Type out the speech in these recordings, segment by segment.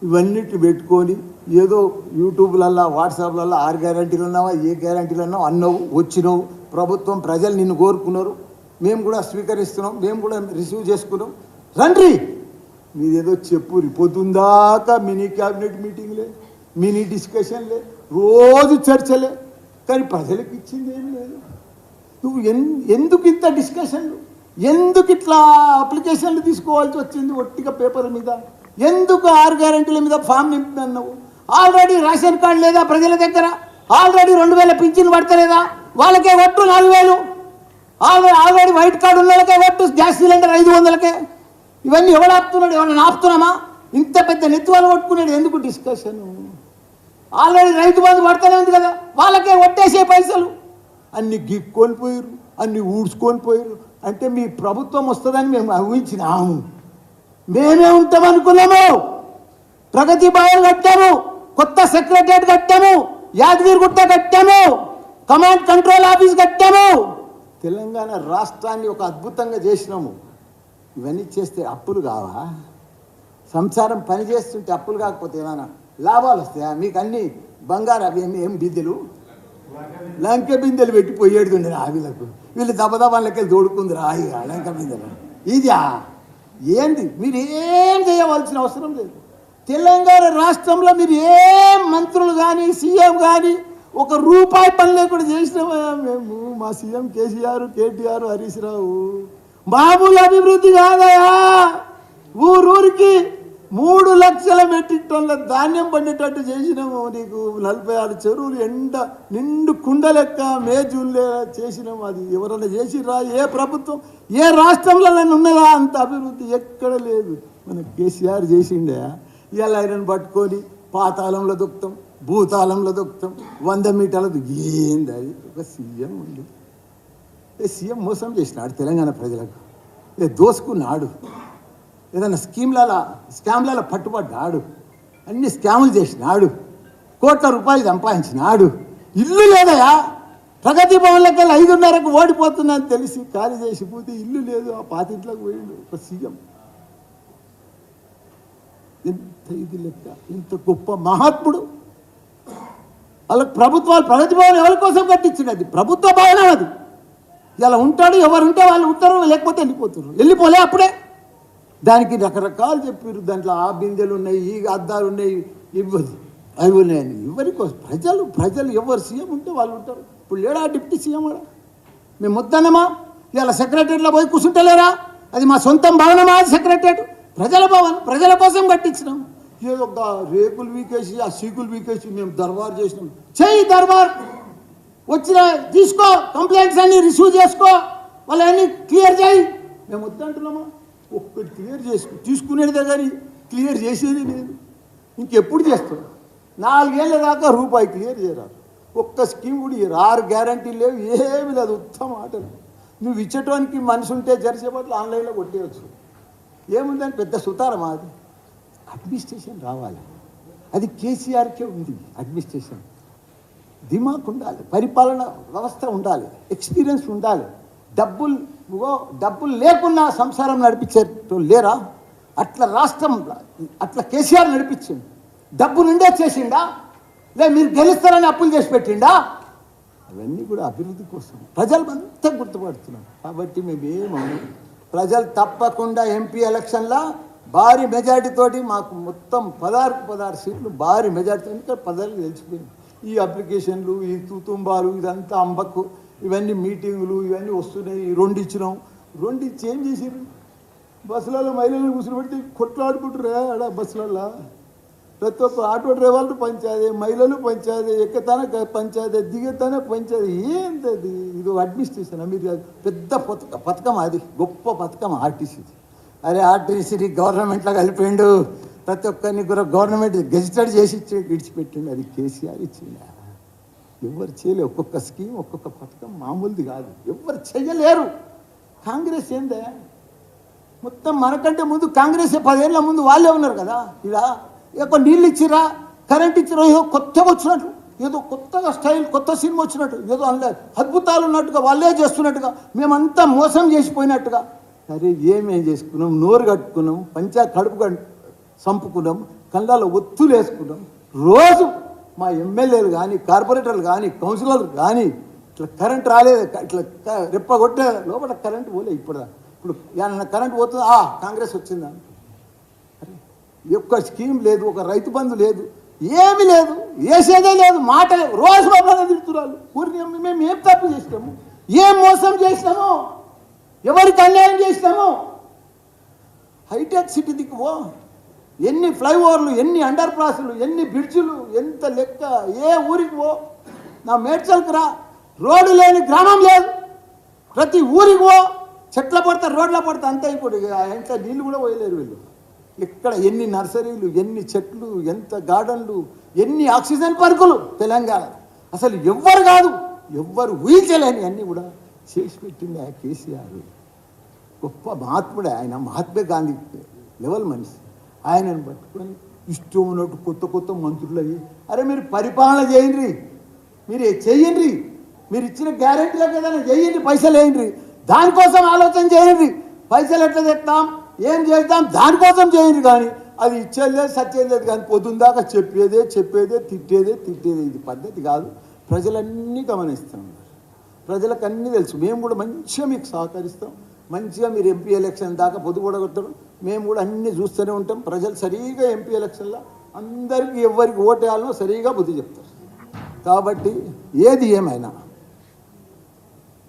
ఇవన్నిటి పెట్టుకొని ఏదో యూట్యూబ్లల్లో వాట్సాప్లలో 6 గ్యారంటీలు ఉన్నావా, ఏ గ్యారంటీలు ఉన్నావు అన్నావు, వచ్చినావు. ప్రభుత్వం ప్రజలు నిన్ను కోరుకున్నారు, మేము కూడా స్వీకరిస్తున్నాం, మేము కూడా రిసీవ్ చేసుకున్నాం. రండి మీదేదో చెప్పురి. పొద్దుందాకా మినీ క్యాబినెట్ మీటింగ్లే, మినీ డిస్కషన్లే, రోజు చర్చలే, కానీ ప్రజలకు ఇచ్చింది ఏం లేదు. నువ్వు ఎందుకు ఇంత డిస్కషన్లు, ఎందుకు ఇట్లా అప్లికేషన్లు తీసుకోవాల్సి వచ్చింది ఒట్టిగా పేపర్ మీద? ఎందుకు 6 గ్యారెంటీల మీద ఫామ్ నింపినావు? ఆల్రెడీ రేషన్ కార్డు లేదా ప్రజల దగ్గర? ఆల్రెడీ 2000 పింఛన్లు పడతలేదా? వాళ్ళకే ఒట్టు 4000. ఆల్రెడీ వైట్ కార్డు ఉన్న వాళ్ళకే ఒట్టు, గ్యాస్ సిలిండర్ 500కే. ఇవన్నీ ఎవడు ఆపుతున్నాడు? ఎవరైనా ఆపుతున్నామా? ఇంత పెద్ద నెత్తువాళ్ళు కొట్టుకున్నాడు. ఎందుకు డిస్కషన్? ఆల్రెడీ రైతు బంధు పడతానే ఉంది కదా, వాళ్ళకే ఒట్టేసే పైసలు. అన్ని గిక్కొని పోయారు, అన్ని ఊడ్చుకొని పోయారు. అంటే మీ ప్రభుత్వం వస్తుందని మేము ఊహించినాము. మేమే ఉంటామనుకున్నాము. ప్రగతి భవన్ కట్టాము, కొత్త సెక్రటరియట్ కట్టాము, యాదగిరిగుట్ట కట్టాము, కమాండ్ కంట్రోల్ ఆఫీస్ కట్టాము. తెలంగాణ రాష్ట్రాన్ని ఒక అద్భుతంగా చేసినాము. ఇవన్నీ చేస్తే అప్పులు కావా? సంసారం పని చేస్తుంటే అప్పులు కాకపోతే ఏమైనా లాభాలు వస్తాయా? మీకు అన్ని బంగారు అవి ఏం బిందెలు, లంకె బిందెలు పెట్టి పోయేడుతుండే ఆవిలకు. వీళ్ళు దబదబాలకెళ్ళి దోడుకుంది రాయిగా లంక బిందెలు. ఇదా ఏంది? మీరు ఏం చేయవలసిన అవసరం లేదు. తెలంగాణ రాష్ట్రంలో మీరు ఏం మంత్రులు కానీ సీఎం కానీ ఒక రూపాయి పని లేకుండా చేసినామా మేము? మా సీఎం కేసీఆర్, కేటీఆర్, హరీష్ రావు మామూలు అభివృద్ధి కాదయా. ఊరూరికి 3 లక్షల మెట్రిక్ టన్నుల ధాన్యం పండేటట్టు చేసినాము. నీకు 46 చెరువులు నిండు కుండ లెక్క మే జూన్లే చేసినాము. అది ఎవరన్నా చేసిరా? ఏ ప్రభుత్వం, ఏ రాష్ట్రంలో ఉన్నదా అంత అభివృద్ధి? ఎక్కడ లేదు. మన కేసీఆర్ చేసిండే. ఇవాళ ఐరన్ పట్టుకొని పాతాళంలో దొక్కుతాం, భూతాళంలో దొక్కుతాం, 100 మీటర్ల ఏంది అది? ఒక సీఎం ఉంది. సీఎం మోసం చేసినాడు తెలంగాణ ప్రజలకు, దోసుకున్నాడు. ఏదైనా స్కామ్లలో పట్టుబడ్డాడు, అన్ని స్కాములు చేసినాడు, కోట్ల రూపాయలు సంపాదించినాడు. ఇల్లు లేదయా? ప్రగతి భవన్లోకి వెళ్ళి 5:30కు ఓడిపోతున్నా అని తెలిసి ఖాళీ చేసిపోతే ఇల్లు లేదు. ఆ పాతింట్లోకి పోయిండు ఒక సీఎం. ఎంత ఇది లెక్క, ఇంత గొప్ప మహాత్ముడు. వాళ్ళకి ప్రభుత్వాలు ప్రగతి భవన్ ఎవరి కోసం కట్టించింది? అది ప్రభుత్వ భవనం. అది ఇలా ఉంటాడు, ఎవరు ఉంటే వాళ్ళు ఉంటారు, లేకపోతే వెళ్ళిపోలే అప్పుడే. దానికి రకరకాలు చెప్పారు. దాంట్లో ఆ బిందెలు ఉన్నాయి, ఈ అద్దాలు ఉన్నాయి, అవి ఉన్నాయని. ఎవరి కోసం? ప్రజలు ఎవరు సీఎం ఉంటే వాళ్ళు ఉంటారు. ఇప్పుడు లేడా డిప్యూటీ సీఎం? కూడా మేము వద్దన్నమా? ఇలా సెక్రటరీలో పోయి కూర్చుంటలేరా? అది మా సొంతం భవనమా? అది సెక్రటరియట్ ప్రజల భవన్, ప్రజల కోసం కట్టించినాం. ఏదో ఒక రేకులు వీకేసి, ఆ సీకులు వీకేసి మేము దర్బార్ చేసినాం. చెయ్యి దర్బార్, వచ్చిన తీసుకో, కంప్లైంట్స్ అన్ని రిసీవ్ చేసుకో, వాళ్ళన్నీ క్లియర్ చేయి. మేము వద్దంటున్నామా? ఒక్కటి క్లియర్ తీసుకునేదే కానీ క్లియర్ చేసేది లేదు. ఇంకెప్పుడు చేస్తాం? 4 ఏళ్ళ దాకా రూపాయి క్లియర్ చేయరాదు. ఒక్క స్కీమ్ కూడా 6 గ్యారంటీలు లేవు, ఏమి లేదు. ఉత్తమ ఆటలు. నువ్వు ఇచ్చేటానికి మనిషి ఉంటే జరిసేపట్లు ఆన్లైన్లో కొట్టేయచ్చు. ఏముందని పెద్ద సుతారమా? అది అడ్మినిస్ట్రేషన్ రావాలి. అది కేసీఆర్కే ఉంది. అడ్మినిస్ట్రేషన్ దిమాక్ ఉండాలి, పరిపాలన వ్యవస్థ ఉండాలి, ఎక్స్పీరియన్స్ ఉండాలి. డబ్బులు లేకున్నా సంసారం నడిపించేటో లేరా? అట్లా రాష్ట్రం, అట్లా కేసీఆర్ నడిపించింది. డబ్బు నుండే చేసిండా? మీరు గెలుస్తారని అప్పులు చేసి పెట్టిండా? అవన్నీ కూడా అభివృద్ధి కోసం ప్రజలు అంతా గుర్తుపడుతున్నారు. కాబట్టి మేమేమో ప్రజలు తప్పకుండా ఎంపీ ఎలక్షన్లో భారీ మెజార్టీతోటి మాకు మొత్తం 16 సీట్లు భారీ మెజార్టీ. ఇంకా 10 గెలిచిపోయింది. ఈ అప్లికేషన్లు, ఈ తుతుంబాలు, ఇదంతా అంబక్కు, ఇవన్నీ మీటింగులు ఇవన్నీ వస్తున్నాయి. 2 ఇచ్చినాం. 2 ఇచ్చి ఏం చేసారు? బస్సులలో మహిళలను కూర్చోబెట్టి కొట్లాడుకుంటారు ఆడ బస్సులలో. ప్రతి ఒక్క ఆటో డ్రైవర్లు పంచాదే, మహిళలు పంచాదే, ఎక్కతానే పంచాదే, దిగతానే పంచాదే. ఏంటది? ఇది అడ్మినిస్ట్రేషన్. మీరు పెద్ద పథకం, అది గొప్ప పథకం ఆర్టీసీది. అరే ఆర్టీసీ గవర్నమెంట్లో కలిపిండు, ప్రతి ఒక్కరిని కూడా గవర్నమెంట్ గెజిటెడ్ చేసి విడిచిపెట్టిండు. అది కేసీఆర్ ఇచ్చింది. ఎవరు చేయలేరు. ఒక్కొక్క స్కీమ్, ఒక్కొక్క పథకం మామూలుది కాదు. ఎవరు చెయ్యలేరు. కాంగ్రెస్ ఏందే? మొత్తం మనకంటే ముందు కాంగ్రెస్ 10 ఏళ్ళ ముందు వాళ్ళే ఉన్నారు కదా. ఇలా ఎక్కువ నీళ్ళు ఇచ్చిరా, కరెంట్ ఇచ్చిరా, ఏదో కొత్తగా వచ్చినట్టు, ఏదో కొత్తగా స్టైల్, కొత్త సినిమా వచ్చినట్టు, ఏదో అందులో అద్భుతాలు ఉన్నట్టుగా, వాళ్ళే చేస్తున్నట్టుగా, మేమంతా మోసం చేసిపోయినట్టుగా. అరే ఏమేం చేసుకున్నాం? నోరు కట్టుకున్నాం, కడుపు సంపుకున్నాం, కళ్ళలో ఒత్తులు వేసుకుంటాం. రోజు మా ఎమ్మెల్యేలు కానీ కార్పొరేటర్లు కానీ కౌన్సిలర్లు కానీ ఇట్లా కరెంట్ రాలేదు, ఇట్లా రెప్పగొట్టే లోపల కరెంట్ పోలే. ఇప్పుడు ఏమన్నా కరెంట్ పోతుంది, కాంగ్రెస్ వచ్చిందా? ఒక్క స్కీమ్ లేదు, ఒక రైతు బంధు లేదు, ఏమీ లేదు, వేసేదే లేదు, మాట రోజు బాబానే తిడుతున్నారు. ఊరిని మేము ఏం తప్పు చేసినాము, ఏం మోసం చేసినాము, ఎవరికి అన్యాయం చేసినాము? హైటెక్ సిటీ దిక్కువో ఎన్ని ఫ్లైఓవర్లు, ఎన్ని అండర్ పాస్లు, ఎన్ని బ్రిడ్జులు, ఎంత లెక్క. ఏ ఊరికి పో, నా మేడ్చల్కి రా, రోడ్డు లేని గ్రామం లేదు. ప్రతి ఊరికి పో, చెట్ల పడతా రోడ్ల పడతా అంతే. ఇప్పుడు ఎంత నీళ్ళు కూడా పోయలేరు వీళ్ళు. ఇక్కడ ఎన్ని నర్సరీలు, ఎన్ని చెట్లు, ఎంత గార్డెన్లు, ఎన్ని ఆక్సిజన్ పార్కులు తెలంగాణ. అసలు ఎవ్వరు కాదు, ఎవ్వరు ఊహించలేని అన్నీ కూడా చేసి పెట్టింది ఆ కేసీఆర్. గొప్ప మహాత్ముడే ఆయన, మహాత్మా గాంధీ లెవెల్ మనిషి. ఆయనను పట్టుకొని ఇష్టం ఉన్నట్టు కొత్త కొత్త మంత్రులు అయ్యి, అరే మీరు పరిపాలన చేయండి, మీరు చెయ్యండి, మీరు ఇచ్చిన గ్యారెంటీలకు ఏదైనా చేయండి, పైసలు వేయండి, దానికోసం ఆలోచన చేయండి. పైసలు ఎట్లా తెస్తాం, ఏం చేద్దాం, దానికోసం చేయండి. కానీ అది ఇచ్చేదే సచ్చేది కానీ పొద్దున్న దాకా చెప్పేదే తిట్టేదే. ఇది పద్ధతి కాదు. ప్రజలన్నీ గమనిస్తున్నారు, ప్రజలకు అన్నీ తెలుసు. మేము కూడా మంచిగా మీకు సహకరిస్తాం. మంచిగా మీరు ఎంపీ ఎలక్షన్ దాకా పొద్దుపడగొడతారు, మేము కూడా అన్నీ చూస్తూనే ఉంటాం. ప్రజలు సరిగా ఎంపీ ఎలక్షన్లో అందరికీ ఎవరికి ఓటేయాలనో సరిగా బుద్ధి చెప్తారు. కాబట్టి ఏది ఏమైనా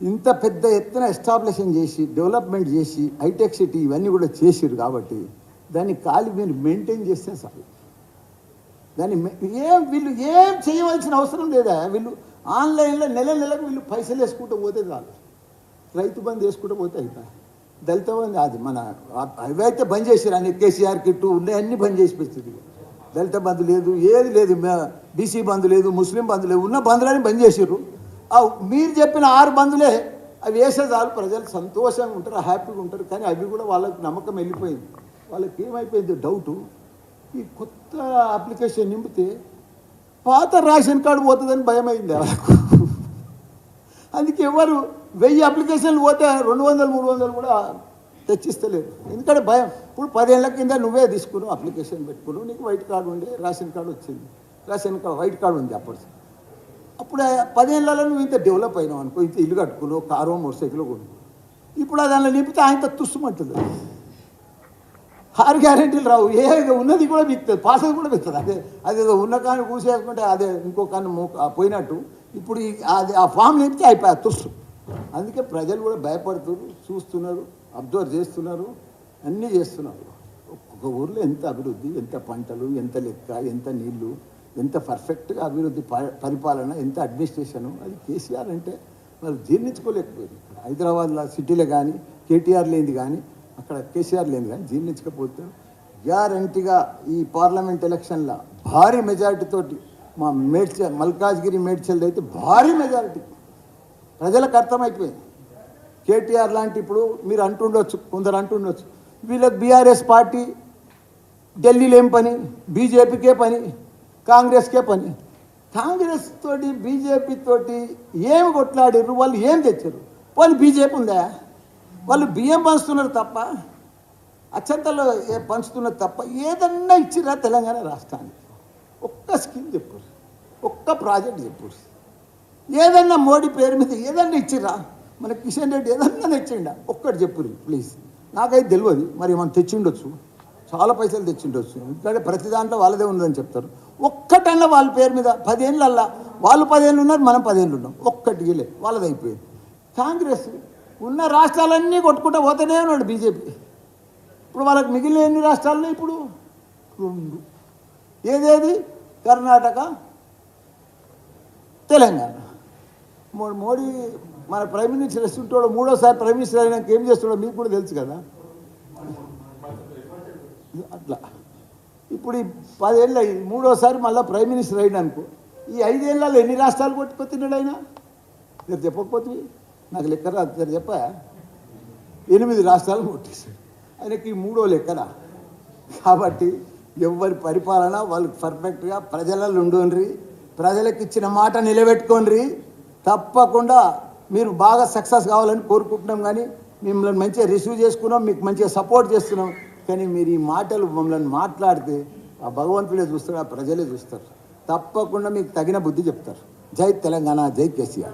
ఇంత పెద్ద ఎత్తున ఎస్టాబ్లిషన్ చేసి డెవలప్మెంట్ చేసి హైటెక్ సిటీ ఇవన్నీ కూడా చేసిరు. కాబట్టి దాన్ని మీరు మెయింటైన్ చేస్తే చాలు. దాన్ని వీళ్ళు ఏం చేయవలసిన అవసరం లేదా. వీళ్ళు ఆన్లైన్లో నెలకు వీళ్ళు పైసలు వేసుకుంటూ పోతే చాలు. రైతు బంధు వేసుకుంటూ పోతే అయిపోయి. దళిత బంధు అది మన అవైతే బంద్ చేసారు, అన్ని కేసీఆర్ కిట్టు ఉన్నాయన్నీ బంద్ చేసి పెట్టింది. దళిత బంధు లేదు, ఏది లేదు, బీసీ బంధు లేదు, ముస్లిం బంధు లేదు, ఉన్న బంధులని బంద్ చేసారు. మీరు చెప్పిన 6 బంధులే అవి వేసే చాలు, ప్రజలు సంతోషంగా ఉంటారు, హ్యాపీగా ఉంటారు. కానీ అవి కూడా వాళ్ళకి నమ్మకం వెళ్ళిపోయింది. వాళ్ళకి ఏమైపోయింది డౌటు, ఈ కొత్త అప్లికేషన్ నింపితే పాత రేషన్ కార్డు పోతుందని భయం అయింది వాళ్ళకు. అందుకే ఎవరు 1000 అప్లికేషన్లు పోతే 200, 300 కూడా తెచ్చిస్తలేరు. ఎందుకంటే భయం. ఇప్పుడు 10 ఏళ్ల కింద నువ్వే తీసుకున్నావు, అప్లికేషన్ పెట్టుకున్నావు, నీకు వైట్ కార్డు ఉండే, రేషన్ కార్డు వచ్చింది, రేషన్ కార్డు వైట్ కార్డు ఉంది. అప్పుడు 10 ఏళ్లలో నువ్వు ఇంత డెవలప్ అయినావు అనుకో, ఇంత ఇల్లు కట్టుకున్నావు, కారు మోటార్ సైకిల్ కొనుక్కో. ఇప్పుడు దానిలో నింపితే ఆయన తుస్సుమంటుంది. 6 గ్యారెంటీలు రావు, ఏ ఉన్నది కూడా మిగుతుంది, పాసది కూడా మిగుతుంది. అదేదో ఉన్న కాని కూసేసుకుంటే అదే ఇంకో కాని పోయినట్టు. ఇప్పుడు అది ఆ ఫామ్ నింపితే అయిపోయా తుస్సు. అందుకే ప్రజలు కూడా భయపడుతున్నారు, చూస్తున్నారు, అబ్జర్వ్ చేస్తున్నారు, అన్నీ చేస్తున్నారు. ఒక్కొక్క ఊర్లో ఎంత అభివృద్ధి, ఎంత పంటలు, ఎంత లెక్క, ఎంత నీళ్లు, ఎంత పర్ఫెక్ట్గా అభివృద్ధి పరిపాలన, ఎంత అడ్మినిస్ట్రేషను. అది కేసీఆర్ అంటే వాళ్ళు జీర్ణించుకోలేకపోయింది. హైదరాబాద్లో సిటీలో కానీ కేటీఆర్ లేనిది కానీ అక్కడ కేసీఆర్ లేనిది కానీ జీర్ణించకపోతే గ్యారంటీగా ఈ పార్లమెంట్ ఎలక్షన్లో భారీ మెజారిటీతోటి మా మల్కాజ్గిరి మేడ్చల్ అయితే భారీ మెజారిటీ ప్రజలకు అర్థమైపోయింది. కేటీఆర్ లాంటి ఇప్పుడు మీరు అంటుండొచ్చు, కొందరు అంటుండొచ్చు, వీళ్ళకి బీఆర్ఎస్ పార్టీ ఢిల్లీలో ఏం పని, బీజేపీకే పని, కాంగ్రెస్కే పని. కాంగ్రెస్ తోటి బీజేపీ తోటి ఏమి కొట్లాడారు, వాళ్ళు ఏం తెచ్చారు? వాళ్ళు బీజేపీ ఉందా? వాళ్ళు బియ్యం పంచుతున్నారు తప్ప, అచ్చంతలో పంచుతున్నారు తప్ప ఏదన్నా ఇచ్చిరా తెలంగాణ రాష్ట్రానికి? ఒక్క స్కీమ్ చెప్పారు, ఒక్క ప్రాజెక్ట్ చెప్పారు, ఏదన్నా మోడీ పేరు మీద ఏదన్నా ఇచ్చిరా? మన కిషన్ రెడ్డి ఏదన్నా తెచ్చిండా? ఒక్కటి చెప్పురు ప్లీజ్. నాకైతే తెలియదు, మరి ఏమన్నా తెచ్చిండొచ్చు, చాలా పైసలు తెచ్చిండొచ్చు. ఎందుకంటే ప్రతి దాంట్లో వాళ్ళదే ఉందని చెప్తారు. ఒక్కటన్నా వాళ్ళ పేరు మీద 10 ఏళ్ళల్లా వాళ్ళు 10 ఏళ్ళు ఉన్నారు, మనం 10 ఏళ్ళు ఉన్నాం, ఒక్కటి లే వాళ్ళది అయిపోయింది. కాంగ్రెస్ ఉన్న రాష్ట్రాలన్నీ కొట్టుకుంటూ పోతూనే ఉన్నాడు బీజేపీ. ఇప్పుడు వాళ్ళకి మిగిలిన ఎన్ని రాష్ట్రాల్లో ఇప్పుడు 2. ఏదేది? కర్ణాటక, తెలంగాణ. మోడీ మన ప్రైమ్ మినిస్టర్ వస్తుంటాడు, 3వసారి ప్రైమ్ మినిస్టర్ అయినాక ఏం చేస్తాడో మీకు కూడా తెలుసు కదా. అట్లా ఇప్పుడు ఈ 10 ఏళ్ళు అయింది, 3వసారి మళ్ళీ ప్రైమ్ మినిస్టర్ అయినానుకో, ఈ 5 ఏళ్ళలో ఎన్ని రాష్ట్రాలు కొట్టుకొచ్చినాడు ఆయన? మీరు చెప్పకపోతే నాకు లెక్క రాదు, మీరు చెప్పా 8 రాష్ట్రాలు కొట్టేశాడు. ఆయనకి 3వ లెక్కన. కాబట్టి ఎవరి పరిపాలన వాళ్ళు పర్ఫెక్ట్గా ప్రజలలో ఉండండి, ప్రజలకు ఇచ్చిన మాట నిలబెట్టుకోండి. తప్పకుండా మీరు బాగా సక్సెస్ కావాలని కోరుకుంటున్నాం. కానీ మిమ్మల్ని మంచిగా రిసీవ్ చేసుకున్నాం, మీకు మంచిగా సపోర్ట్ చేస్తున్నాం. కానీ మీరు ఈ మాటలు మమ్మల్ని మాట్లాడితే ఆ భగవంతుడే చూస్తాడు, ఆ ప్రజలే చూస్తారు. తప్పకుండా మీకు తగిన బుద్ధి చెప్తారు. జై తెలంగాణ, జై కేసీఆర్.